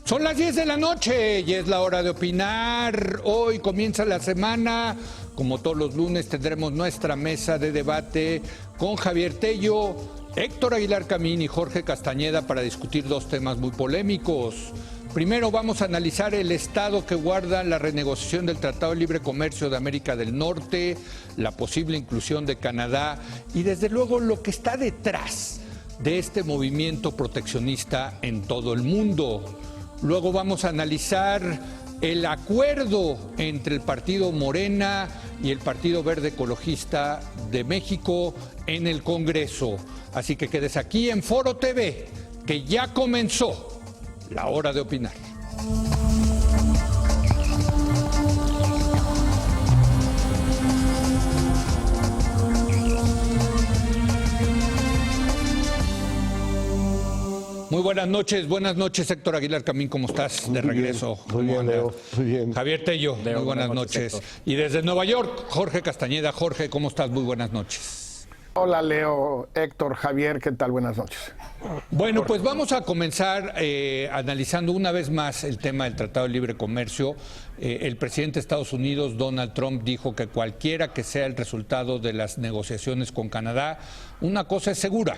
Son las 10 de la noche y es la hora de opinar. Hoy comienza la semana. Como todos los lunes tendremos nuestra mesa de debate con Javier Tello, Héctor Aguilar Camín y Jorge Castañeda para discutir dos temas muy polémicos. Primero vamos a analizar el estado que guarda la renegociación del Tratado de Libre Comercio de América del Norte, la posible inclusión de Canadá y desde luego lo que está detrás de este movimiento proteccionista en todo el mundo. Luego vamos a analizar el acuerdo entre el Partido Morena y el Partido Verde Ecologista de México en el Congreso. Así que quedes aquí en Foro TV, que ya comenzó la hora de opinar. Muy buenas noches Héctor Aguilar Camín, ¿cómo estás? De regreso. Muy bien, Leo, muy bien. Javier Tello, muy buenas noches. Y desde Nueva York, Jorge Castañeda. Jorge, ¿cómo estás? Muy buenas noches. Hola Leo, Héctor, Javier, ¿qué tal? Buenas noches. Bueno, pues vamos a comenzar analizando una vez más el tema del Tratado de Libre Comercio. El presidente de Estados Unidos, Donald Trump, dijo que cualquiera que sea el resultado de las negociaciones con Canadá, una cosa es segura: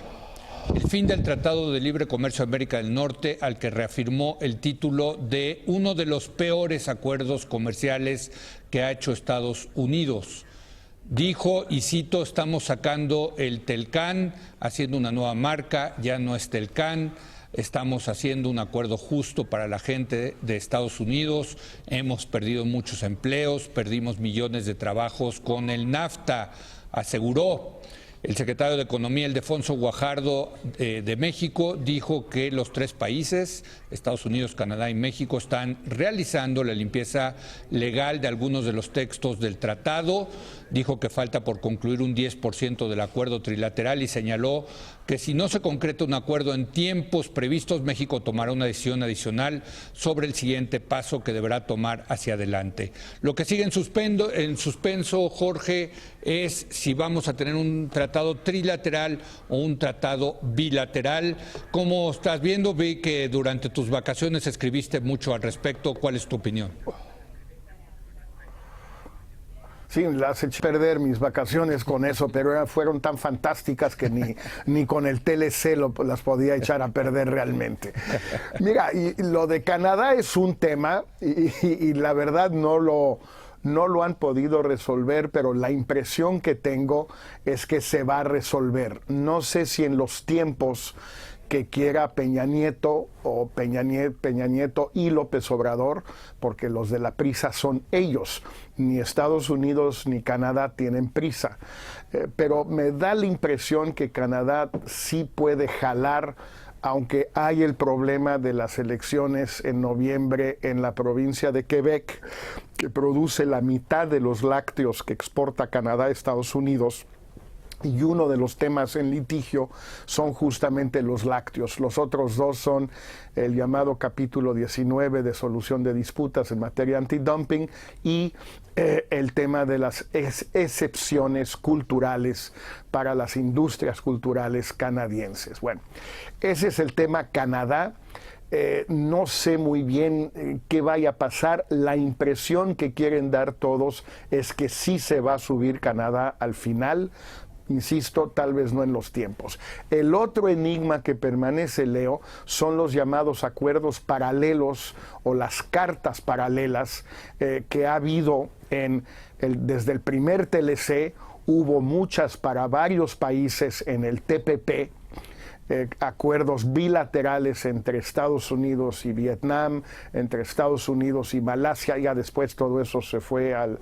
el fin del Tratado de Libre Comercio de América del Norte, al que reafirmó el título de uno de los peores acuerdos comerciales que ha hecho Estados Unidos. Dijo, y cito: estamos sacando el Telcán, haciendo una nueva marca, ya no es Telcán, estamos haciendo un acuerdo justo para la gente de Estados Unidos, hemos perdido muchos empleos, perdimos millones de trabajos con el NAFTA, aseguró. El secretario de Economía, Ildefonso Guajardo, de México, dijo que los tres países, Estados Unidos, Canadá y México, están realizando la limpieza legal de algunos de los textos del tratado. Dijo que falta por concluir un 10% del acuerdo trilateral y señaló que si no se concreta un acuerdo en tiempos previstos, México tomará una decisión adicional sobre el siguiente paso que deberá tomar hacia adelante. Lo que sigue en suspenso, Jorge, es si vamos a tener un tratado trilateral o un tratado bilateral. ¿Cómo estás viendo? Vi que durante tus vacaciones escribiste mucho al respecto. ¿Cuál es tu opinión? Sí, las eché a perder mis vacaciones con eso, pero fueron tan fantásticas que ni con el TLC las podía echar a perder realmente. Mira, y lo de Canadá es un tema y la verdad no lo han podido resolver, pero la impresión que tengo es que se va a resolver. No sé si en los tiempos que quiera Peña Nieto o Peña Nieto y López Obrador, porque los de la prisa son ellos. Ni Estados Unidos ni Canadá tienen prisa. Pero me da la impresión que Canadá sí puede jalar, aunque hay el problema de las elecciones en noviembre en la provincia de Quebec, que produce la mitad de los lácteos que exporta Canadá a Estados Unidos. Y uno de los temas en litigio son justamente los lácteos. Los otros dos son el llamado capítulo 19 de solución de disputas en materia antidumping y el tema de las excepciones culturales para las industrias culturales canadienses. Bueno, ese es el tema Canadá. No sé muy bien qué vaya a pasar. La impresión que quieren dar todos es que sí se va a subir Canadá al final. Insisto, tal vez no en los tiempos. El otro enigma que permanece, Leo, son los llamados acuerdos paralelos o las cartas paralelas que ha habido desde el primer TLC. Hubo muchas para varios países en el TPP. Acuerdos bilaterales entre Estados Unidos y Vietnam, entre Estados Unidos y Malasia. Ya después todo eso se fue al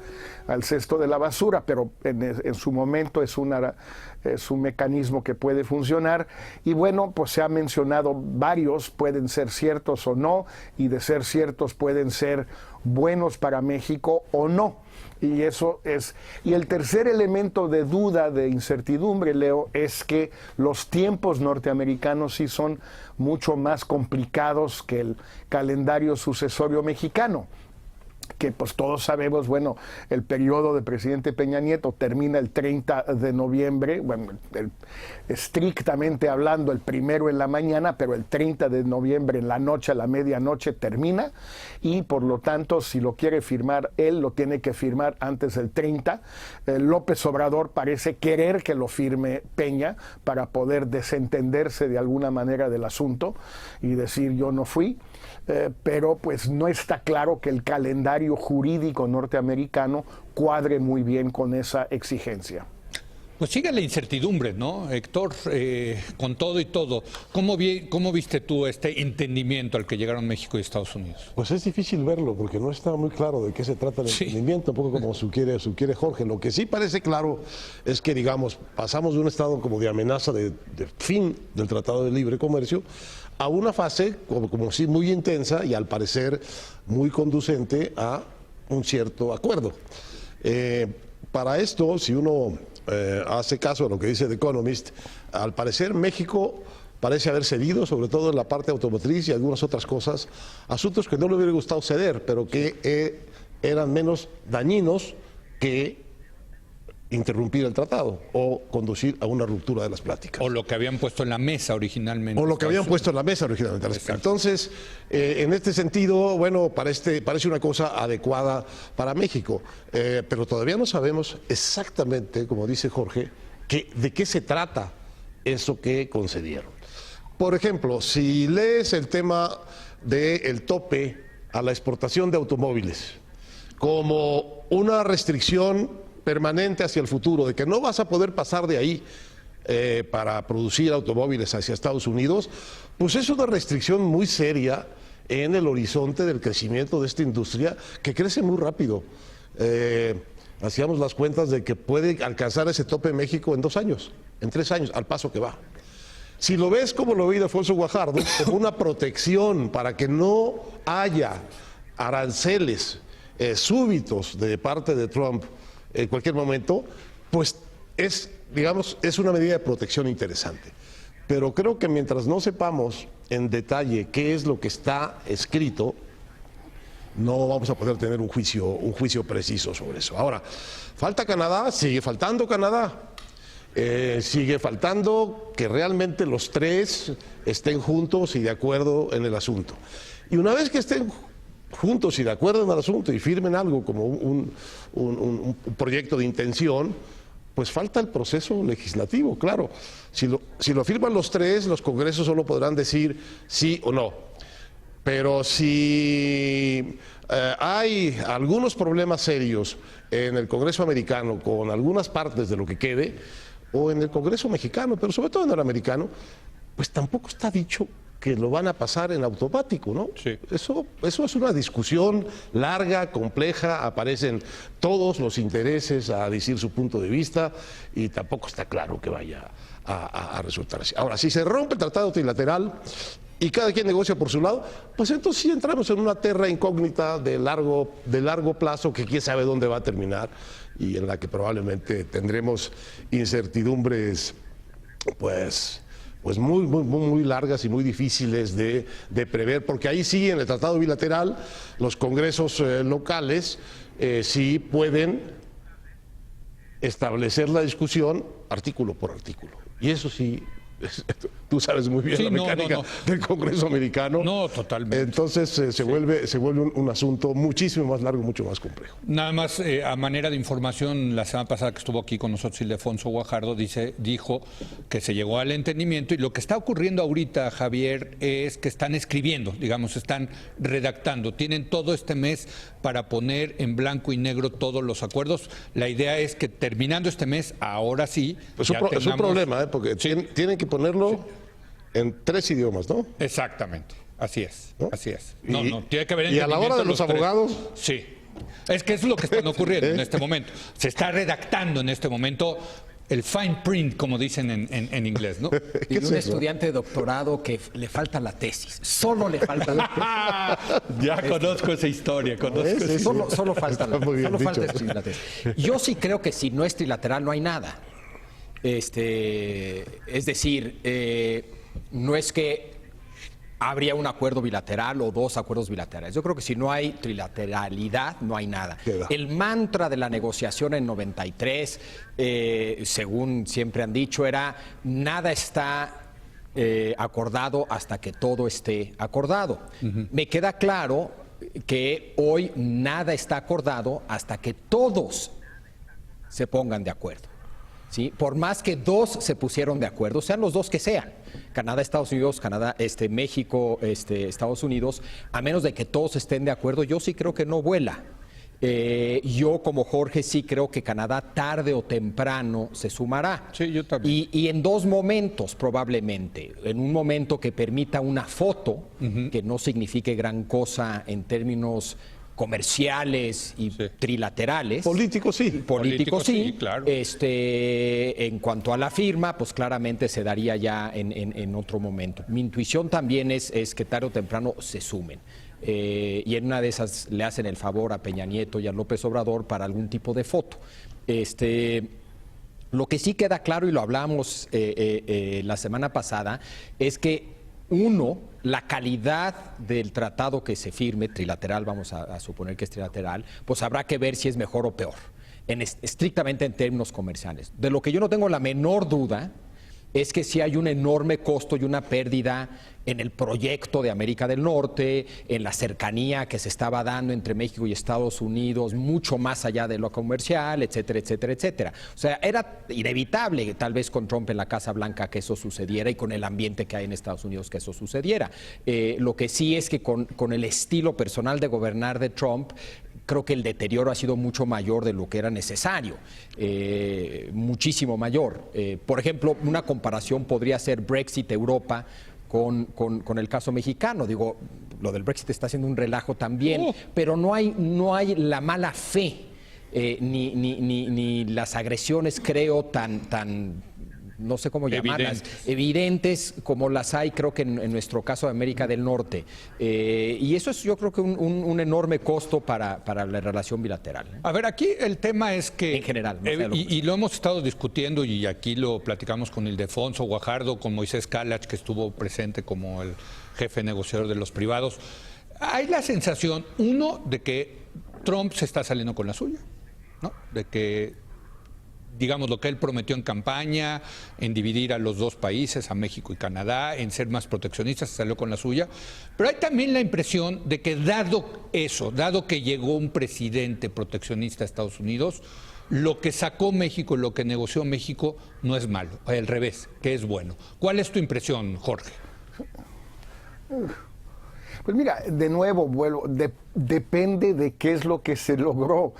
cesto de la basura, pero en su momento es un mecanismo que puede funcionar. Y bueno, pues se ha mencionado varios, pueden ser ciertos o no, y de ser ciertos pueden ser buenos para México o no. Y eso es. Y el tercer elemento de duda, de incertidumbre, Leo, es que los tiempos norteamericanos sí son mucho más complicados que el calendario sucesorio mexicano. que pues todos sabemos, bueno, el periodo del presidente Peña Nieto termina el 30 de noviembre, bueno, estrictamente hablando el 1 en la mañana, pero el 30 de noviembre en la noche, a la medianoche termina, y por lo tanto, si lo quiere firmar él, lo tiene que firmar antes del 30. López Obrador parece querer que lo firme Peña para poder desentenderse de alguna manera del asunto y decir yo no fui. Pero pues no está claro que el calendario jurídico norteamericano cuadre muy bien con esa exigencia. Pues sigue la incertidumbre, ¿no, Héctor? Con todo y todo. ¿Cómo viste tú este entendimiento al que llegaron México y Estados Unidos? Pues es difícil verlo porque no está muy claro de qué se trata el entendimiento, un poco como sugiere Jorge. Lo que sí parece claro es que, digamos, pasamos de un estado como de amenaza de fin del Tratado de Libre Comercio a una fase como sí muy intensa y al parecer muy conducente a un cierto acuerdo. Para esto, si uno hace caso a lo que dice The Economist, al parecer México parece haber cedido, sobre todo en la parte automotriz y algunas otras cosas, asuntos que no le hubiera gustado ceder, pero que eran menos dañinos que interrumpir el tratado o conducir a una ruptura de las pláticas. O lo que habían puesto en la mesa originalmente. Entonces, en este sentido, bueno, parece una cosa adecuada para México, pero todavía no sabemos exactamente, como dice Jorge, de qué se trata eso que concedieron. Por ejemplo, si lees el tema del tope a la exportación de automóviles como una restricción permanente hacia el futuro, de que no vas a poder pasar de ahí para producir automóviles hacia Estados Unidos, pues es una restricción muy seria en el horizonte del crecimiento de esta industria que crece muy rápido. Hacíamos las cuentas de que puede alcanzar ese tope en México en 2 años, en 3 años, al paso que va. Si lo ves como lo ve Alfonso Guajardo, como una protección para que no haya aranceles súbitos de parte de Trump en cualquier momento, pues es una medida de protección interesante. Pero creo que mientras no sepamos en detalle qué es lo que está escrito, no vamos a poder tener un juicio preciso sobre eso. Ahora, falta Canadá, sigue faltando Canadá. Sigue faltando que realmente los tres estén juntos y de acuerdo en el asunto. Y una vez que estén juntos y de acuerdo en el asunto y firmen algo como un proyecto de intención, pues falta el proceso legislativo, claro. Si lo firman los tres, los congresos solo podrán decir sí o no. Pero si hay algunos problemas serios en el Congreso americano con algunas partes de lo que quede, o en el Congreso mexicano, pero sobre todo en el americano, pues tampoco está dicho que lo van a pasar en automático, ¿no? Sí. Eso es una discusión larga, compleja, aparecen todos los intereses a decir su punto de vista y tampoco está claro que vaya a resultar así. Ahora, si se rompe el tratado trilateral y cada quien negocia por su lado, pues entonces sí entramos en una terra incógnita de largo plazo que quién sabe dónde va a terminar y en la que probablemente tendremos incertidumbres pues muy largas y muy difíciles de prever, porque ahí sí, en el tratado bilateral, los congresos locales sí pueden establecer la discusión artículo por artículo. Y eso sí, tú sabes muy bien la mecánica del Congreso americano. No, totalmente. Entonces se vuelve un asunto muchísimo más largo, mucho más complejo. Nada más, a manera de información, la semana pasada que estuvo aquí con nosotros Ildefonso Guajardo dijo que se llegó al entendimiento y lo que está ocurriendo ahorita, Javier, es que están escribiendo, digamos, están redactando. Tienen todo este mes para poner en blanco y negro todos los acuerdos. La idea es que terminando este mes, ahora sí... Es un problema, porque tienen que ponerlo en 3 idiomas, ¿no? Exactamente, así es, ¿no? Así es. Tiene que haber y a la hora de los abogados... Sí, es que eso es lo que está ocurriendo en este momento. Se está redactando en este momento el fine print, como dicen en inglés, ¿no? Y un estudiante de doctorado que le falta la tesis, solo le falta la tesis. Ya conozco esa historia, Solo falta la tesis. Yo sí creo que si no es trilateral no hay nada. Es decir, no es que habría un acuerdo bilateral o 2 acuerdos bilaterales. Yo creo que si no hay trilateralidad, no hay nada. El mantra de la negociación en 93, según siempre han dicho, era nada está acordado hasta que todo esté acordado. Me queda claro que hoy nada está acordado hasta que todos se pongan de acuerdo. ¿Sí? Por más que 2 se pusieron de acuerdo, sean los 2 que sean, Canadá, Estados Unidos, Canadá, México, Estados Unidos, a menos de que todos estén de acuerdo, yo sí creo que no vuela. Yo, como Jorge, sí creo que Canadá tarde o temprano se sumará. Sí, yo también. Y en 2 momentos probablemente. En un momento que permita una foto, que no signifique gran cosa en términos comerciales y trilaterales. Políticos sí. Políticos sí, claro. En cuanto a la firma, pues claramente se daría ya en otro momento. Mi intuición también es que tarde o temprano se sumen. Y en una de esas le hacen el favor a Peña Nieto y a López Obrador para algún tipo de foto. Lo que sí queda claro, y lo hablamos la semana pasada, es que la calidad del tratado que se firme, trilateral, vamos a suponer que es trilateral, pues habrá que ver si es mejor o peor, estrictamente en términos comerciales. De lo que yo no tengo la menor duda es que sí hay un enorme costo y una pérdida en el proyecto de América del Norte, en la cercanía que se estaba dando entre México y Estados Unidos, mucho más allá de lo comercial, etcétera, etcétera, etcétera. O sea, era inevitable, tal vez con Trump en la Casa Blanca, que eso sucediera y con el ambiente que hay en Estados Unidos que eso sucediera. Lo que sí es que con el estilo personal de gobernar de Trump, creo que el deterioro ha sido mucho mayor de lo que era necesario, muchísimo mayor. Por ejemplo, una comparación podría ser Brexit-Europa con el caso mexicano. Digo, lo del Brexit está haciendo un relajo también, pero no hay la mala fe, ni las agresiones, creo, tan no sé cómo llamarlas, evidentes como las hay, creo que en nuestro caso de América del Norte. Y eso es, yo creo que un enorme costo para la relación bilateral. A ver, aquí el tema es que... En general. Y lo hemos estado discutiendo, y aquí lo platicamos con Ildefonso Guajardo, con Moisés Kalach, que estuvo presente como el jefe negociador de los privados. Hay la sensación, de que Trump se está saliendo con la suya, ¿no? De que, digamos, lo que él prometió en campaña, en dividir a los 2 países, a México y Canadá, en ser más proteccionistas, se salió con la suya. Pero hay también la impresión de que dado que llegó un presidente proteccionista a Estados Unidos, lo que sacó México, lo que negoció México, no es malo, al revés, que es bueno. ¿Cuál es tu impresión, Jorge? Pues mira, de nuevo depende de qué es lo que se logró.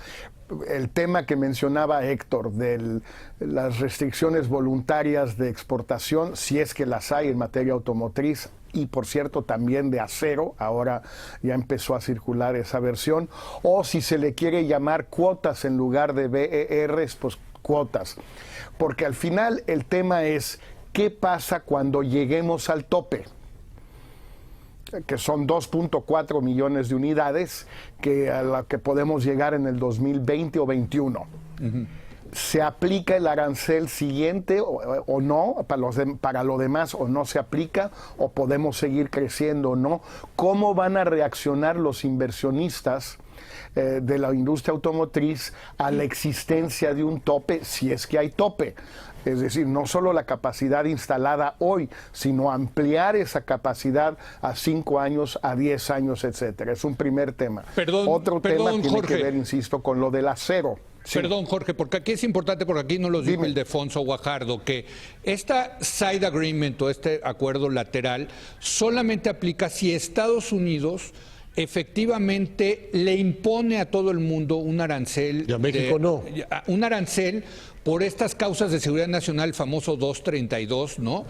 El tema que mencionaba Héctor de las restricciones voluntarias de exportación, si es que las hay en materia automotriz y, por cierto, también de acero, ahora ya empezó a circular esa versión, o si se le quiere llamar cuotas en lugar de BERs, pues cuotas. Porque al final el tema es, ¿qué pasa cuando lleguemos al tope? Que son 2.4 millones de unidades a la que podemos llegar en el 2020 o 2021. ¿Se aplica el arancel siguiente o no? Para lo demás, ¿o no se aplica? ¿O podemos seguir creciendo o no? ¿Cómo van a reaccionar los inversionistas de la industria automotriz a la existencia de un tope, si es que hay tope? Es decir, no solo la capacidad instalada hoy, sino ampliar esa capacidad a 5 años, a 10 años, etcétera. Es un primer tema. Otro tema tiene Jorge, que ver, insisto, con lo del acero. Sí. Perdón, Jorge, porque aquí es importante, porque aquí nos lo dijo Ildefonso Guajardo, que esta side agreement o este acuerdo lateral solamente aplica si Estados Unidos efectivamente le impone a todo el mundo un arancel. Y a México no. Un arancel por estas causas de seguridad nacional, el famoso 232, ¿no?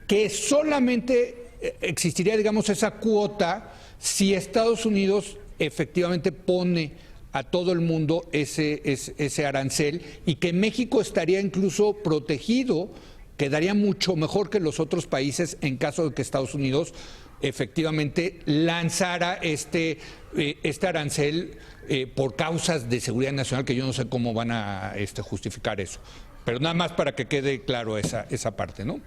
Que solamente existiría, digamos, esa cuota si Estados Unidos efectivamente pone a todo el mundo ese arancel, y que México estaría incluso protegido, quedaría mucho mejor que los otros países en caso de que Estados Unidos efectivamente lanzara este arancel por causas de seguridad nacional, que yo no sé cómo van a justificar eso. Pero nada más para que quede claro esa parte, ¿no?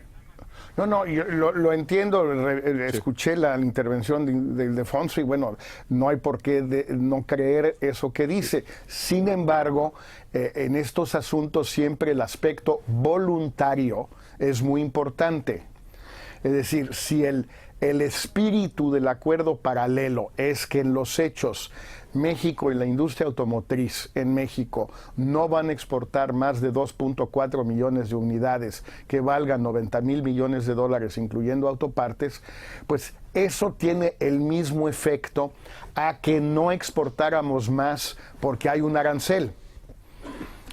No, yo lo entiendo, escuché la intervención de Ildefonso y bueno, no hay por qué no creer eso que dice. Sin embargo, en estos asuntos siempre el aspecto voluntario es muy importante. Es decir, si el espíritu del acuerdo paralelo es que en los hechos México y la industria automotriz en México no van a exportar más de 2.4 millones de unidades que valgan 90,000 millones de dólares, incluyendo autopartes, pues eso tiene el mismo efecto a que no exportáramos más porque hay un arancel.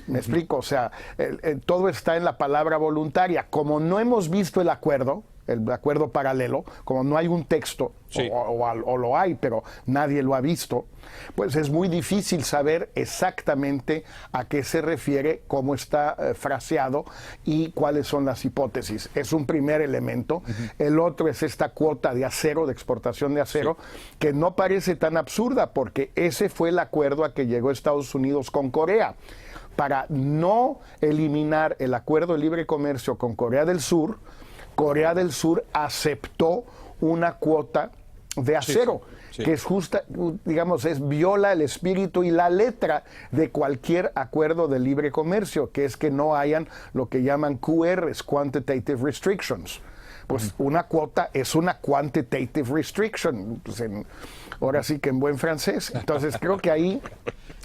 ¿Me explico? O sea, todo está en la palabra voluntaria. Como no hemos visto el acuerdo paralelo, como no hay un texto, sí, o lo hay, pero nadie lo ha visto, pues es muy difícil saber exactamente a qué se refiere, cómo está fraseado y cuáles son las hipótesis. Es un primer elemento. El otro es esta cuota de acero, de exportación de acero, que no parece tan absurda, porque ese fue el acuerdo a que llegó Estados Unidos con Corea. Para no eliminar el acuerdo de libre comercio con Corea del Sur aceptó una cuota de acero, que es justa, digamos, viola el espíritu y la letra de cualquier acuerdo de libre comercio, que es que no hayan lo que llaman QRs, Quantitative Restrictions. Pues una cuota es una quantitative restriction, pues ahora sí que en buen francés. Entonces creo que ahí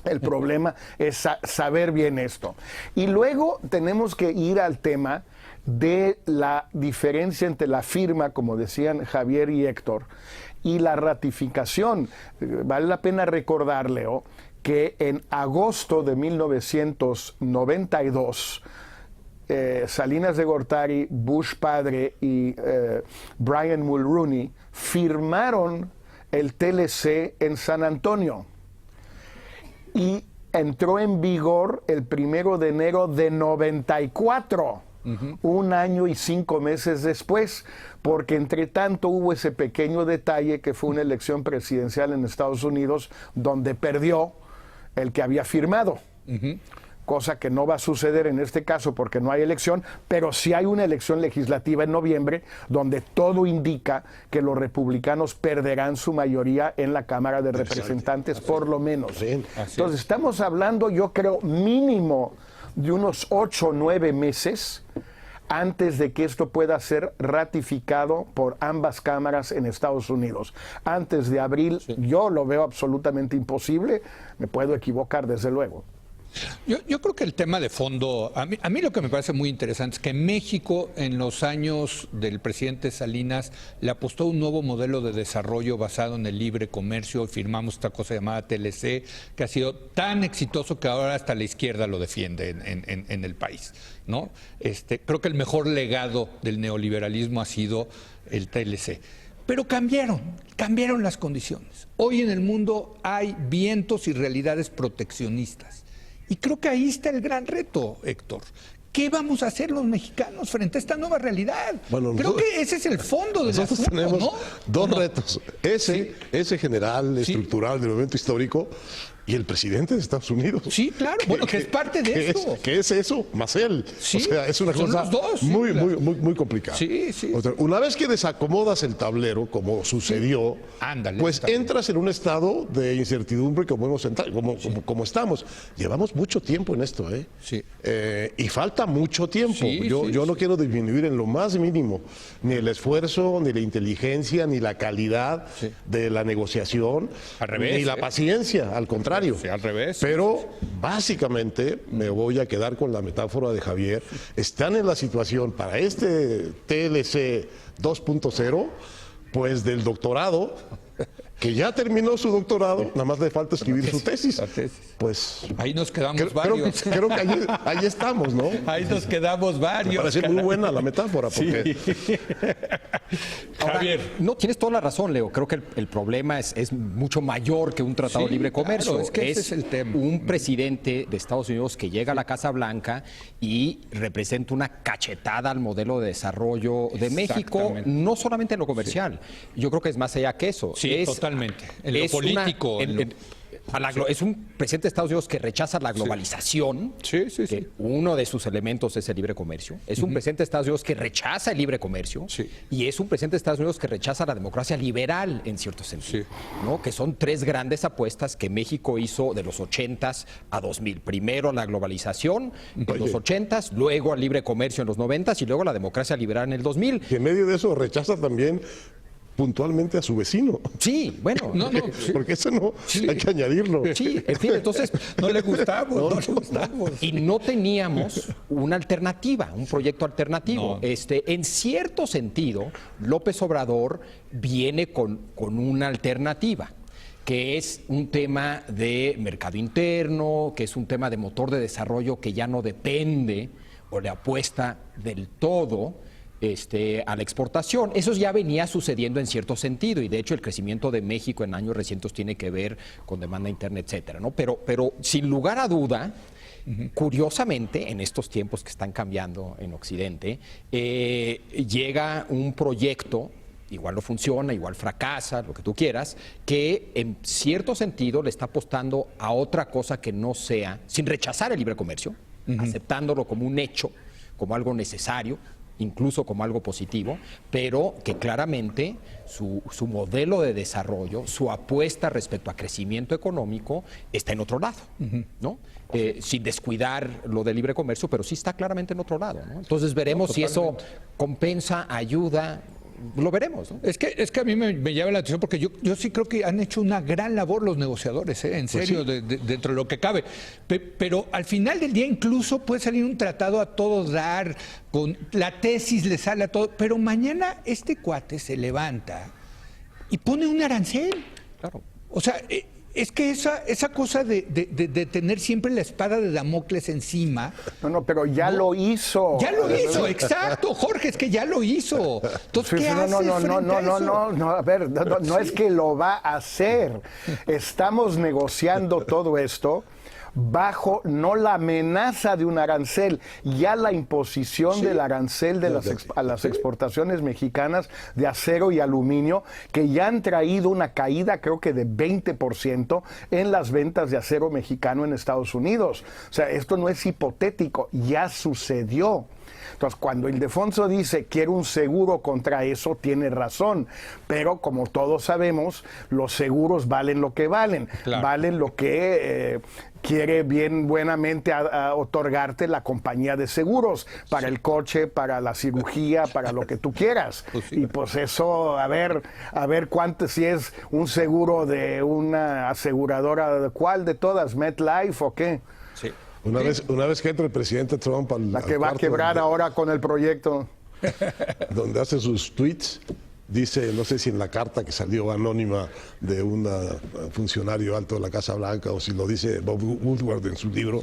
el problema es saber bien esto. Y luego tenemos que ir al tema de la diferencia entre la firma, como decían Javier y Héctor, y la ratificación. Vale la pena recordar, Leo, que en agosto de 1992, Salinas de Gortari, Bush padre y Brian Mulroney firmaron el TLC en San Antonio y entró en vigor el 1 de enero de 94, un año y 5 meses después, porque entre tanto hubo ese pequeño detalle que fue una elección presidencial en Estados Unidos donde perdió el que había firmado. Cosa que no va a suceder en este caso porque no hay elección, pero sí hay una elección legislativa en noviembre donde todo indica que los republicanos perderán su mayoría en la Cámara de Representantes, por lo menos. Entonces estamos hablando, yo creo, mínimo de unos 8 o 9 meses antes de que esto pueda ser ratificado por ambas cámaras en Estados Unidos. Antes de abril, yo lo veo absolutamente imposible, me puedo equivocar desde luego. Yo creo que el tema de fondo, a mí lo que me parece muy interesante es que México en los años del presidente Salinas le apostó a un nuevo modelo de desarrollo basado en el libre comercio, firmamos esta cosa llamada TLC, que ha sido tan exitoso que ahora hasta la izquierda lo defiende en el país, ¿no? Creo que el mejor legado del neoliberalismo ha sido el TLC. Pero cambiaron las condiciones. Hoy en el mundo hay vientos y realidades proteccionistas. Y creo que ahí está el gran reto, Héctor. ¿Qué vamos a hacer los mexicanos frente a esta nueva realidad? Bueno, creo que ese es el fondo del asunto, tenemos, ¿no? Dos retos. Ese general, estructural del momento histórico, y el presidente de Estados Unidos. Sí, claro, que es parte de eso. ¿Qué es eso? Más él. Sí, o sea, es una cosa muy complicada. O sea, una vez que desacomodas el tablero, como sucedió, pues entras en un estado de incertidumbre como estamos. Llevamos mucho tiempo en esto, y falta mucho tiempo. Yo no quiero disminuir en lo más mínimo ni el esfuerzo, ni la inteligencia, ni la calidad de la negociación, ni la paciencia, al contrario. Sí, al revés. Pero básicamente me voy a quedar con la metáfora de Javier. Están en la situación para este TLC 2.0, pues del doctorado, que ya terminó su doctorado, nada más le falta escribir su tesis. Pues ahí nos quedamos varios. Creo que ahí estamos, ¿no? Ahí nos quedamos varios. Me parece muy buena la metáfora. Porque... Javier. No, tienes toda la razón, Leo. Creo que el problema es mucho mayor que un tratado de libre comercio. Claro, es que ese es el tema. Un presidente de Estados Unidos que llega a la Casa Blanca y representa una cachetada al modelo de desarrollo de México, no solamente en lo comercial. Yo creo que es más allá que eso. Sí, totalmente. En lo político. Es un presidente de Estados Unidos que rechaza la globalización, Sí, sí, sí. que uno de sus elementos es el libre comercio. Es un presidente de Estados Unidos que rechaza el libre comercio. Sí. Y es un presidente de Estados Unidos que rechaza la democracia liberal en cierto sentido. Sí. ¿No? Que son tres grandes apuestas que México hizo de los 80s a 2000. Primero la globalización en los 80s, luego el libre comercio en los 90s y luego la democracia liberal en el 2000. Y en medio de eso rechaza también puntualmente a su vecino. Sí, bueno. Porque eso no hay que añadirlo. Sí, en fin, entonces No le gustamos, no le gustamos. y no teníamos una alternativa, un proyecto alternativo. No. En cierto sentido, López Obrador viene con una alternativa, que es un tema de mercado interno, que es un tema de motor de desarrollo que ya no depende o le apuesta del todo a la exportación. Eso ya venía sucediendo en cierto sentido y de hecho el crecimiento de México en años recientes tiene que ver con demanda interna, etcétera, ¿no? Pero sin lugar a duda, curiosamente, en estos tiempos que están cambiando en Occidente, llega un proyecto, igual no funciona, igual fracasa, lo que tú quieras, que en cierto sentido le está apostando a otra cosa que no sea, sin rechazar el libre comercio, aceptándolo como un hecho, como algo necesario, incluso como algo positivo, pero que claramente su modelo de desarrollo, su apuesta respecto a crecimiento económico está en otro lado, ¿no? Sin descuidar lo del libre comercio, pero sí está claramente en otro lado, ¿no? Entonces veremos si eso compensa, ayuda. Lo veremos, ¿no? Es que a mí me llama la atención porque yo sí creo que han hecho una gran labor los negociadores, en serio, dentro de lo que cabe. Pero al final del día incluso puede salir un tratado a todo dar, con la tesis le sale a todo, pero mañana este cuate se levanta y pone un arancel. Claro. O sea, es que esa cosa de tener siempre la espada de Damocles encima. No, pero ya lo hizo. Ya lo hizo, exacto, Jorge, es que ya lo hizo. Entonces, ¿qué haces frente a eso? No, a ver, no es que lo va a hacer. Estamos negociando todo esto bajo no la amenaza de un arancel, ya la imposición del arancel a las exportaciones mexicanas de acero y aluminio, que ya han traído una caída creo que de 20% en las ventas de acero mexicano en Estados Unidos. O sea, esto no es hipotético, ya sucedió. Entonces, cuando Ildefonso dice quiero un seguro contra eso, tiene razón. Pero como todos sabemos, los seguros valen lo que valen. Claro. Valen lo que quiere buenamente otorgarte la compañía de seguros para el coche, para la cirugía, para lo que tú quieras. Pues sí. Y pues eso, a ver cuánto, si es un seguro de una aseguradora, ¿cuál de todas? ¿MetLife o qué? Sí. Una vez que entra el presidente Trump La que va a quebrar ahora con el proyecto. Donde hace sus tweets, dice, no sé si en la carta que salió anónima de un funcionario alto de la Casa Blanca o si lo dice Bob Woodward en su libro,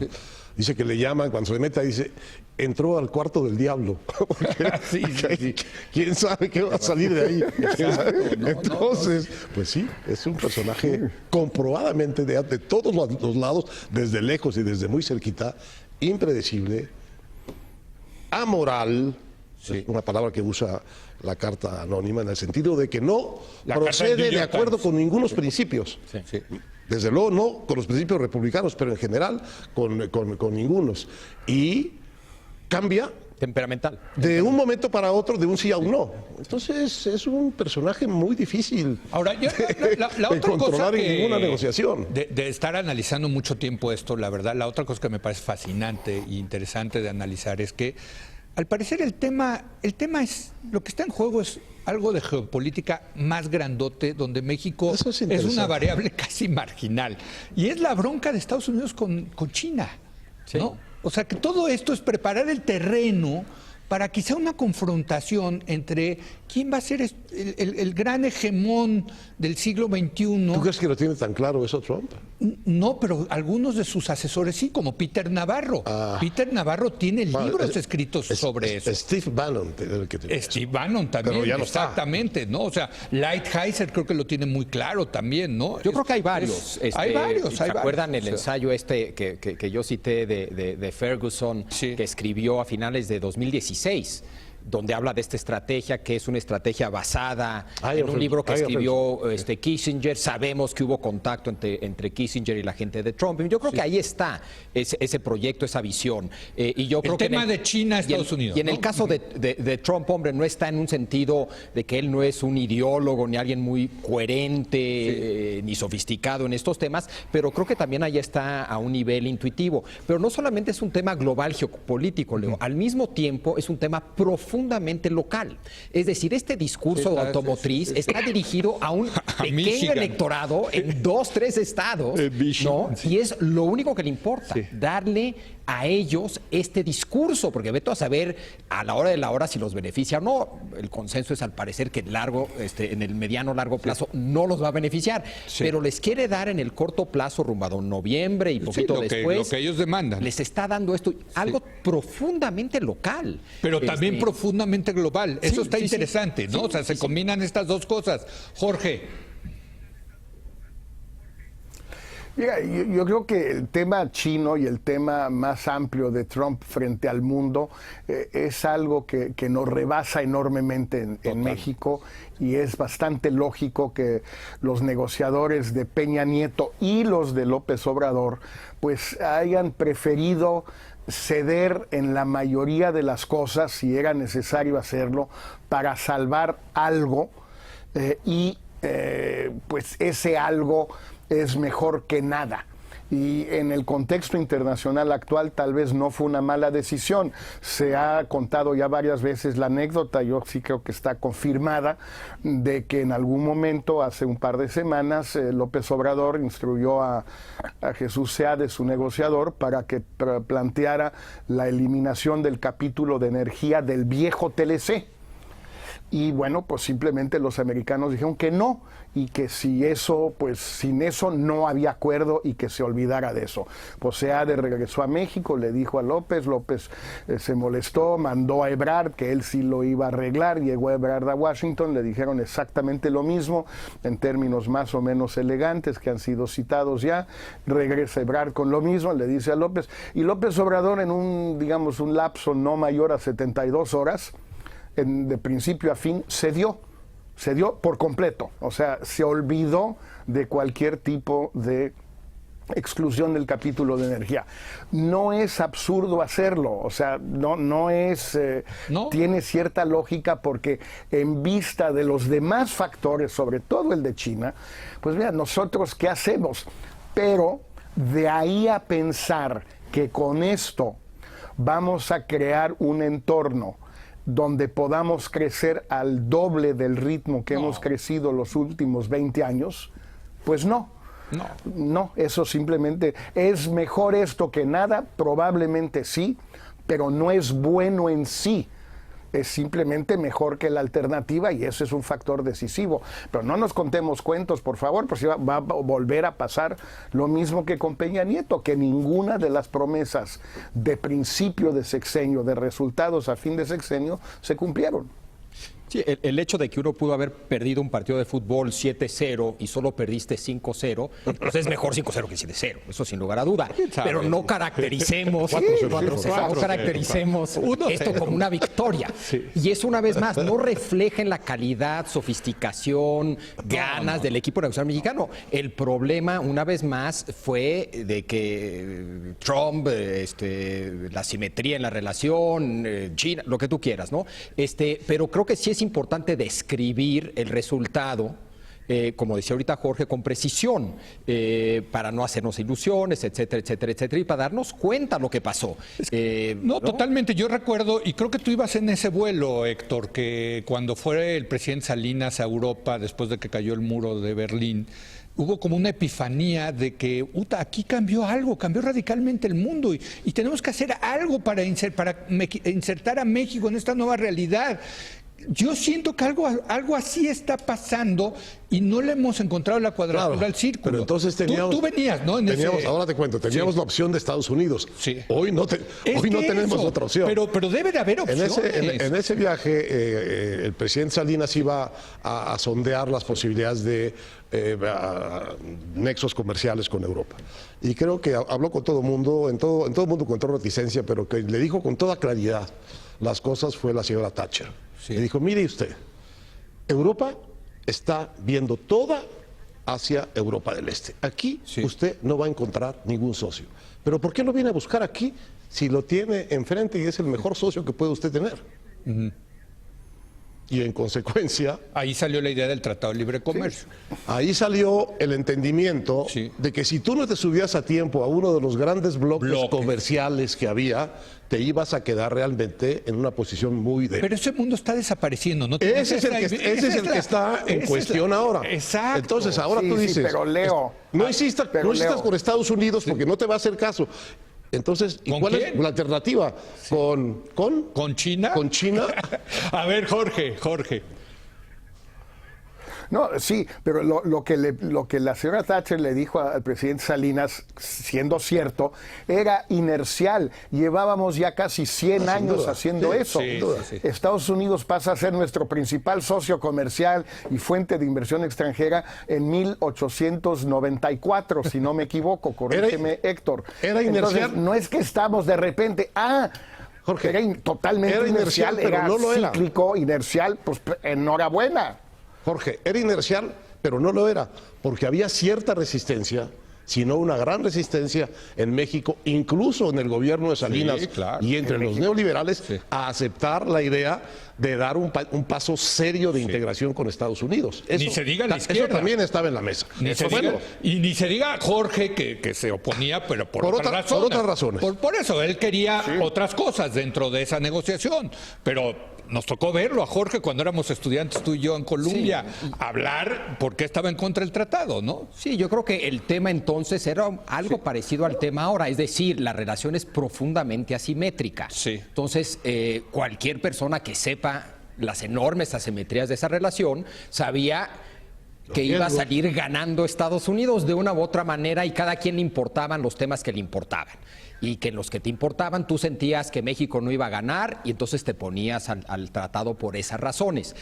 dice que le llaman, cuando se le mete, dice, entró al cuarto del diablo. Sí. ¿Quién sabe qué va a salir de ahí? Entonces, pues sí, es un personaje comprobadamente de todos los lados, desde lejos y desde muy cerquita, impredecible, amoral, es una palabra que usa la carta anónima, en el sentido de que no procede de acuerdo con ningunos principios. Sí. Desde luego no con los principios republicanos, pero en general con ningunos. Y cambia Temperamental. de un momento para otro, de un sí a un no. Entonces es un personaje muy difícil Ahora, la de otra controlar cosa en ninguna negociación. de estar analizando mucho tiempo esto, la verdad, la otra cosa que me parece fascinante e interesante de analizar es que, al parecer, el tema es, lo que está en juego es algo de geopolítica más grandote, donde México Eso es es interesante. una variable casi marginal. Y es la bronca de Estados Unidos con China, ¿no? O sea, que todo esto es preparar el terreno para quizá una confrontación entre quién va a ser el gran hegemón del siglo XXI. ¿Tú crees que lo tiene tan claro eso Trump? No, pero algunos de sus asesores sí, como Peter Navarro. Peter Navarro tiene libros escritos sobre eso. Steve Bannon. Steve Bannon también, Pero ya no está. exactamente, ¿no? O sea, Lighthizer creo que lo tiene muy claro también, ¿no? Yo creo que hay varios. Hay varios. ¿Se acuerdan el ensayo que yo cité de Ferguson, Sí. que escribió a finales de 2016? donde habla de esta estrategia, que es una estrategia basada Hay en un libro que escribió ofensivas. Kissinger. Sabemos que hubo contacto entre Kissinger y la gente de Trump. Yo creo que ahí está ese proyecto, esa visión. Y yo creo El que tema de China, Estados Unidos. Y en ¿no? el caso de Trump, hombre, no está en un sentido de que él no es un ideólogo ni alguien muy coherente ni sofisticado en estos temas, pero creo que también ahí está a un nivel intuitivo. Pero no solamente es un tema global geopolítico, Leo, al mismo tiempo es un tema profundamente local. Es decir, este discurso automotriz está dirigido a un pequeño Michigan. electorado en 2, 3 estados, ¿no? Y es lo único que le importa, darle a ellos este discurso, porque vete a saber a la hora de la hora si los beneficia o no. El consenso es al parecer que en el mediano largo plazo no los va a beneficiar, pero les quiere dar en el corto plazo, rumbo a noviembre y poquito después. Lo que ellos demandan. Les está dando esto, algo profundamente local. Pero también profundamente global. Eso está interesante, ¿no? Sí, o sea, se combinan estas dos cosas. Jorge. Mira, yo creo que el tema chino y el tema más amplio de Trump frente al mundo es algo que nos rebasa enormemente en México, y es bastante lógico que los negociadores de Peña Nieto y los de López Obrador pues hayan preferido ceder en la mayoría de las cosas, si era necesario hacerlo, para salvar algo, pues ese algo es mejor que nada. Y en el contexto internacional actual tal vez no fue una mala decisión. Se ha contado ya varias veces la anécdota, yo sí creo que está confirmada, de que en algún momento, hace un par de semanas, López Obrador instruyó a Jesús Seade, su negociador, para que planteara la eliminación del capítulo de energía del viejo TLC. Y bueno, pues simplemente los americanos dijeron que no, y que si eso, pues sin eso no había acuerdo, y que se olvidara de eso. Pues Seade regresó a México, le dijo a López se molestó, mandó a Ebrard, que él sí lo iba a arreglar, llegó Ebrard a Washington, le dijeron exactamente lo mismo, en términos más o menos elegantes, que han sido citados ya, regresa Ebrard con lo mismo, le dice a López, y López Obrador en un lapso no mayor a 72 horas, de principio a fin, cedió por completo, o sea, se olvidó de cualquier tipo de exclusión del capítulo de energía. No es absurdo hacerlo, o sea, no es, tiene cierta lógica, porque en vista de los demás factores, sobre todo el de China, pues mira, nosotros ¿qué hacemos? Pero de ahí a pensar que con esto vamos a crear un entorno donde podamos crecer al doble del ritmo que hemos crecido los últimos 20 años, pues no, eso simplemente es mejor esto que nada, probablemente sí, pero no es bueno en sí. Es simplemente mejor que la alternativa, y ese es un factor decisivo. Pero no nos contemos cuentos, por favor, pues va a volver a pasar lo mismo que con Peña Nieto, que ninguna de las promesas de principio de sexenio, de resultados a fin de sexenio, se cumplieron. Sí, el hecho de que uno pudo haber perdido un partido de fútbol 7-0 y solo perdiste 5-0, pues es mejor 5-0 que 7-0, eso sin lugar a duda. Pero no caractericemos, esto como una victoria. Y eso, una vez más, no refleja en la calidad, sofisticación, ganas del equipo negociador mexicano. El problema, una vez más, fue de que Trump, la simetría en la relación, China, lo que tú quieras, ¿no? Pero creo que sí es importante describir el resultado, como decía ahorita Jorge, con precisión, para no hacernos ilusiones, etcétera, etcétera, etcétera, y para darnos cuenta lo que pasó. No, totalmente. Yo recuerdo, y creo que tú ibas en ese vuelo, Héctor, que cuando fue el presidente Salinas a Europa, después de que cayó el muro de Berlín, hubo como una epifanía de que aquí cambió algo, cambió radicalmente el mundo, y tenemos que hacer algo para insertar a México en esta nueva realidad. Yo siento que algo así está pasando, y no le hemos encontrado la cuadratura al círculo. Pero entonces teníamos... Tú venías, ¿no? Ahora te cuento, teníamos la opción de Estados Unidos. Sí. Hoy no tenemos otra opción. Pero debe de haber opciones. En ese viaje, el presidente Salinas iba a sondear las posibilidades de nexos comerciales con Europa. Y creo que habló con todo el mundo, en todo el mundo encontró reticencia, pero que le dijo con toda claridad las cosas fue la señora Thatcher. Sí. Le dijo, mire usted, Europa está viendo toda hacia Europa del Este. Aquí Sí. usted no va a encontrar ningún socio. ¿Pero por qué lo viene a buscar aquí si lo tiene enfrente y es el mejor socio que puede usted tener? Y en consecuencia, Ahí salió la idea del Tratado de Libre Comercio. ahí salió el entendimiento Sí. de que si tú no te subías a tiempo a uno de los grandes bloques comerciales que había, te ibas a quedar realmente en una posición muy débil. Pero ese mundo está desapareciendo, ¿no? Ese es el que está en cuestión ahora. Exacto. Entonces ahora Sí, tú sí, dices, pero Leo, no insistas Leo. con Estados Unidos porque no te va a hacer caso. Entonces, ¿y ¿Con cuál quién? es la alternativa? ¿Con China? ¿Con China? A ver, Jorge. No, sí, pero lo que la señora Thatcher le dijo al presidente Salinas, siendo cierto, era inercial. Llevábamos ya casi 100 años duda. haciendo Sí, eso. sí, sí, sí. Estados Unidos pasa a ser nuestro principal socio comercial y fuente de inversión extranjera en 1894, si no me equivoco. Corrígeme, Héctor. era inercial. Entonces, no es que estamos de repente, Jorge, era totalmente era inercial, pero era no lo era. cíclico, inercial, pues enhorabuena. Jorge, era inercial, pero no lo era, porque había cierta resistencia, sino una gran resistencia en México, incluso en el gobierno de Salinas Sí, claro. y entre los neoliberales, Sí. a aceptar la idea de dar un paso serio de integración con Estados Unidos. Ni se diga la izquierda. Eso también estaba en la mesa. Ni se Bueno, diga, y ni se diga Jorge que se oponía, pero por otras razones. Por eso, él quería otras cosas dentro de esa negociación. Pero nos tocó verlo a Jorge cuando éramos estudiantes, tú y yo en Columbia, hablar por qué estaba en contra del tratado, ¿no? Sí, yo creo que el tema entonces era algo parecido al tema ahora, es decir, la relación es profundamente asimétrica. Sí. Entonces, cualquier persona que sepa las enormes asimetrías de esa relación sabía que iba a salir ganando Estados Unidos de una u otra manera y cada quien le importaban los temas que le importaban. Y que en los que te importaban tú sentías que México no iba a ganar y entonces te ponías al tratado por esas razones.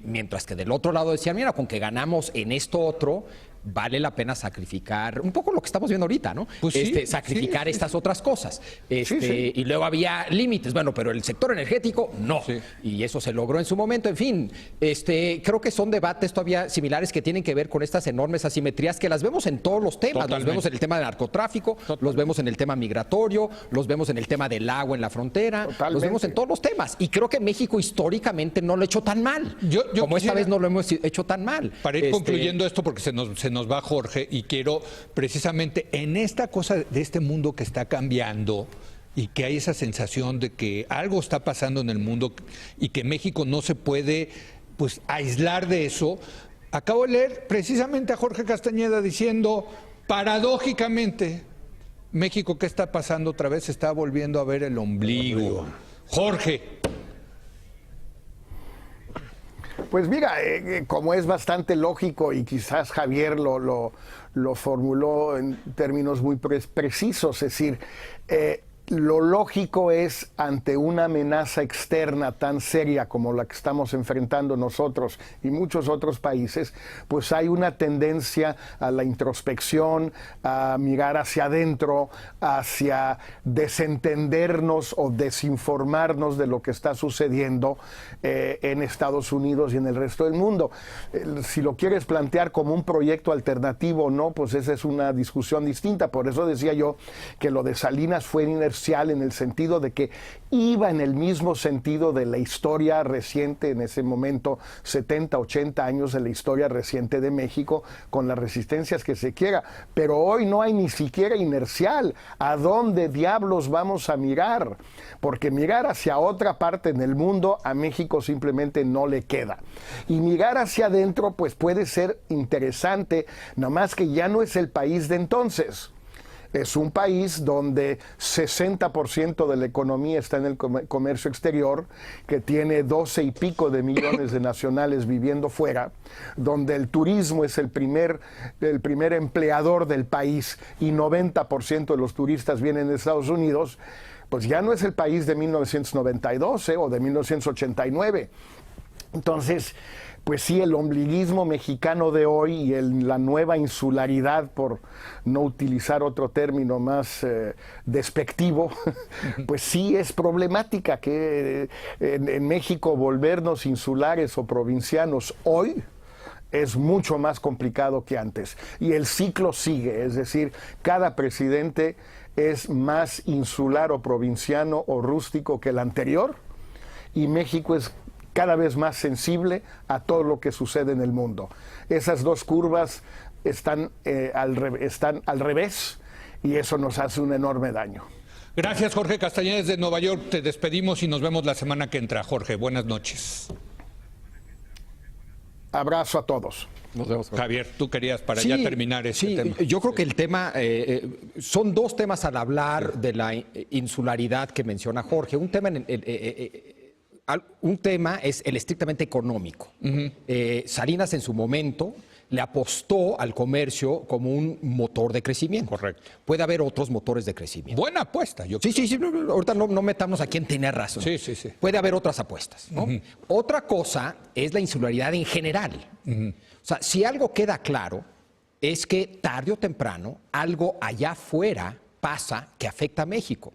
Mientras que del otro lado decían, mira, con que ganamos en esto otro, vale la pena sacrificar un poco lo que estamos viendo ahorita, ¿no? Pues sí, sacrificar sí, estas otras cosas. sí. Y luego había límites, bueno, pero el sector energético no. Sí. Y eso se logró en su momento. En fin, creo que son debates todavía similares que tienen que ver con estas enormes asimetrías que las vemos en todos los temas. Totalmente. Los vemos en el tema del narcotráfico, los vemos en el tema migratorio, los vemos en el tema del agua en la frontera, Totalmente. los vemos en todos los temas. Y creo que México históricamente no lo ha hecho tan mal. Yo como esta quisiera- vez no lo hemos hecho tan mal. Para ir concluyendo esto, porque se nos va Jorge, y quiero precisamente en esta cosa de este mundo que está cambiando y que hay esa sensación de que algo está pasando en el mundo y que México no se puede pues aislar de eso. Acabo de leer precisamente a Jorge Castañeda diciendo, paradójicamente, México, ¿qué está pasando otra vez? Se está volviendo a ver el ombligo. Jorge. Pues mira, como es bastante lógico y quizás Javier lo formuló en términos muy precisos, es decir, lo lógico es ante una amenaza externa tan seria como la que estamos enfrentando nosotros y muchos otros países, pues hay una tendencia a la introspección, a mirar hacia adentro, hacia desentendernos o desinformarnos de lo que está sucediendo en Estados Unidos y en el resto del mundo. Si lo quieres plantear como un proyecto alternativo o no, pues esa es una discusión distinta. Por eso decía yo que lo de Salinas fue inercial en el sentido de que iba en el mismo sentido de la historia reciente, en ese momento 70, 80 años de la historia reciente de México, con las resistencias que se quiera. Pero hoy no hay ni siquiera inercial. ¿A dónde diablos vamos a mirar? Porque mirar hacia otra parte en el mundo a México simplemente no le queda. Y mirar hacia adentro pues puede ser interesante, nada más que ya no es el país de entonces. Es un país donde 60% de la economía está en el comercio exterior, que tiene 12 y pico de millones de nacionales viviendo fuera, donde el turismo es el primer empleador del país y 90% de los turistas vienen de Estados Unidos. Pues ya no es el país de 1992 o de 1989. Entonces, pues sí, el ombliguismo mexicano de hoy y la nueva insularidad, por no utilizar otro término más despectivo, pues sí es problemática que en México volvernos insulares o provincianos hoy es mucho más complicado que antes. Y el ciclo sigue, es decir, cada presidente es más insular o provinciano o rústico que el anterior, y México es cada vez más sensible a todo lo que sucede en el mundo. Esas dos curvas están al revés, y eso nos hace un enorme daño. Gracias, Jorge Castañeda, de Nueva York. Te despedimos y nos vemos la semana que entra. Jorge, buenas noches. Abrazo a todos. Nos vemos. Javier, tú querías para ya terminar este tema. Yo creo que el tema, son dos temas al hablar de la insularidad que menciona Jorge. Un tema es el estrictamente económico. Salinas en su momento le apostó al comercio como un motor de crecimiento. Correcto. Puede haber otros motores de crecimiento. Buena apuesta. Sí. Ahorita no metamos a quién tiene razón. Sí. Puede haber otras apuestas, ¿no? Otra cosa es la insularidad en general. O sea, si algo queda claro es que tarde o temprano algo allá afuera pasa que afecta a México.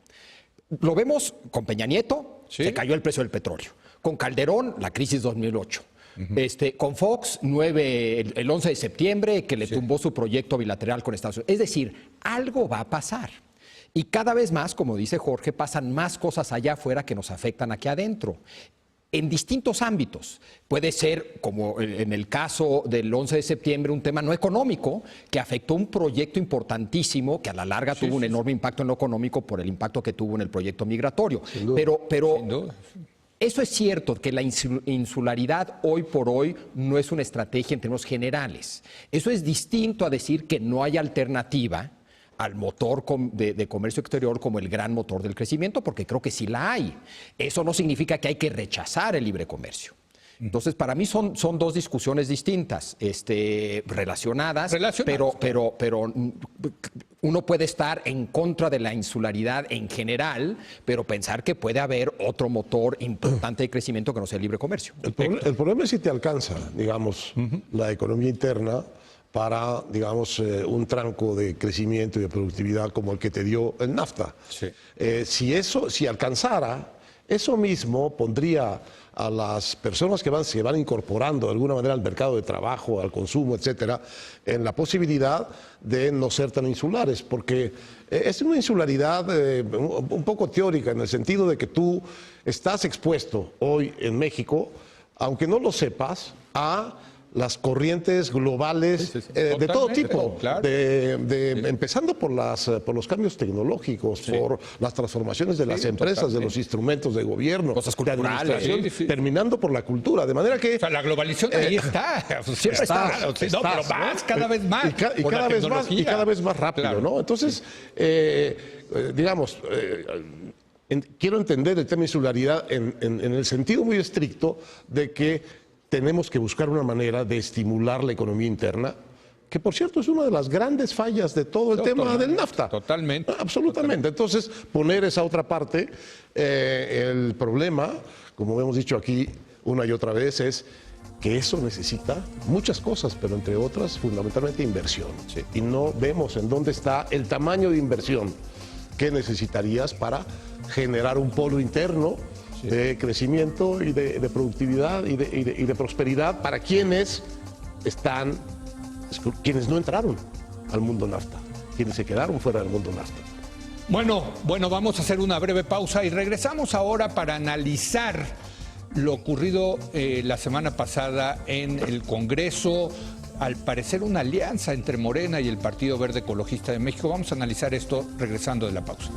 Lo vemos con Peña Nieto, se cayó el precio del petróleo. Con Calderón, la crisis 2008. Con Fox, el 11 de septiembre, que le tumbó su proyecto bilateral con Estados Unidos. Es decir, algo va a pasar. Y cada vez más, como dice Jorge, pasan más cosas allá afuera que nos afectan aquí adentro. En distintos ámbitos. Puede ser, como en el caso del 11 de septiembre, un tema no económico que afectó un proyecto importantísimo que a la larga tuvo un enorme impacto en lo económico por el impacto que tuvo en el proyecto migratorio. Pero Sin duda. eso es cierto, que la insularidad hoy por hoy no es una estrategia en términos generales. Eso es distinto a decir que no hay alternativa al motor de comercio exterior como el gran motor del crecimiento, porque creo que sí la hay. Eso no significa que hay que rechazar el libre comercio. Entonces, para mí son dos discusiones distintas, relacionadas, pero uno puede estar en contra de la insularidad en general, pero pensar que puede haber otro motor importante de crecimiento que no sea el libre comercio. El problema es si te alcanza, digamos, la economía interna para, digamos, un tranco de crecimiento y de productividad como el que te dio el NAFTA. Sí. Si alcanzara, eso mismo pondría a las personas que se van incorporando de alguna manera al mercado de trabajo, al consumo, etcétera, en la posibilidad de no ser tan insulares, porque es una insularidad un poco teórica, en el sentido de que tú estás expuesto hoy en México, aunque no lo sepas, a las corrientes globales de todo tipo, claro. Empezando por los cambios tecnológicos, por las transformaciones de las empresas, de los instrumentos de gobierno, cosas de culturales, administración, terminando por la cultura, de manera que... O sea, la globalización ahí está. Siempre está. Pero más, cada vez más. Y cada vez más rápido, claro. ¿no? Entonces, digamos... quiero entender el tema insularidad en el sentido muy estricto de que tenemos que buscar una manera de estimular la economía interna, que por cierto es una de las grandes fallas de todo el tema del NAFTA. Totalmente. Absolutamente. Entonces, poner esa otra parte, el problema, como hemos dicho aquí una y otra vez, es que eso necesita muchas cosas, pero entre otras, fundamentalmente inversión. Y no vemos en dónde está el tamaño de inversión que necesitarías para generar un polo interno de crecimiento y de productividad y de prosperidad para quienes no entraron al mundo NAFTA, quienes se quedaron fuera del mundo NAFTA. Bueno, vamos a hacer una breve pausa y regresamos ahora para analizar lo ocurrido la semana pasada en el Congreso. Al parecer una alianza entre Morena y el Partido Verde Ecologista de México. Vamos a analizar esto regresando de la pausa.